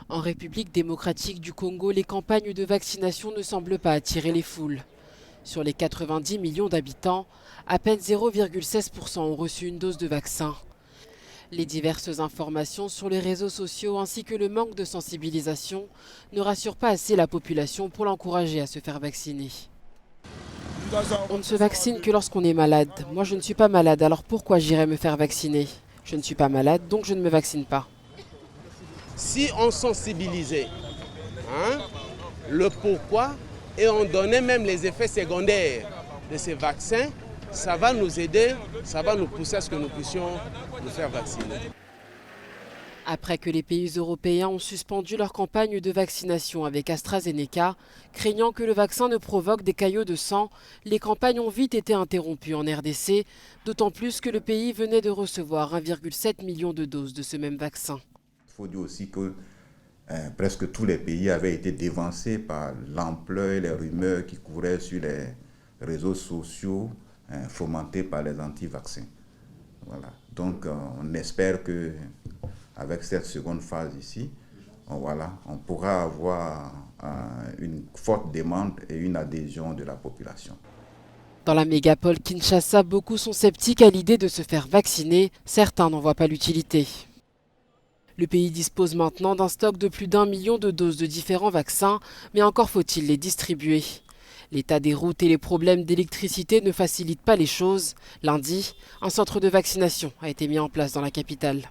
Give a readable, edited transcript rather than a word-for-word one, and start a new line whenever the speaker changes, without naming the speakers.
En République démocratique du Congo, les campagnes de vaccination ne semblent pas attirer les foules. Sur les 90 millions d'habitants, à peine 0,16% ont reçu une dose de vaccin. Les diverses informations sur les réseaux sociaux ainsi que le manque de sensibilisation ne rassurent pas assez la population pour l'encourager à se faire vacciner. On ne se vaccine que lorsqu'on est malade. Moi, je ne suis pas malade, alors pourquoi j'irais me faire vacciner? Je ne suis pas malade, donc je ne me vaccine pas.
Si on sensibilisait le pourquoi et on donnait même les effets secondaires de ces vaccins, ça va nous aider, ça va nous pousser à ce que nous puissions nous faire vacciner.
Après que les pays européens ont suspendu leur campagne de vaccination avec AstraZeneca, craignant que le vaccin ne provoque des caillots de sang, les campagnes ont vite été interrompues en RDC, d'autant plus que le pays venait de recevoir 1,7 million de doses de ce même vaccin.
Il faut dire aussi que presque tous les pays avaient été dévancés par l'ampleur et les rumeurs qui couraient sur les réseaux sociaux fomentés par les anti-vaccins. Voilà. Donc on espère que avec cette seconde phase ici, on pourra avoir une forte demande et une adhésion de la population.
Dans la mégapole Kinshasa, beaucoup sont sceptiques à l'idée de se faire vacciner, certains n'en voient pas l'utilité. Le pays dispose maintenant d'un stock de plus d'1 million de doses de différents vaccins, mais encore faut-il les distribuer. L'état des routes et les problèmes d'électricité ne facilitent pas les choses. Lundi, un centre de vaccination a été mis en place dans la capitale.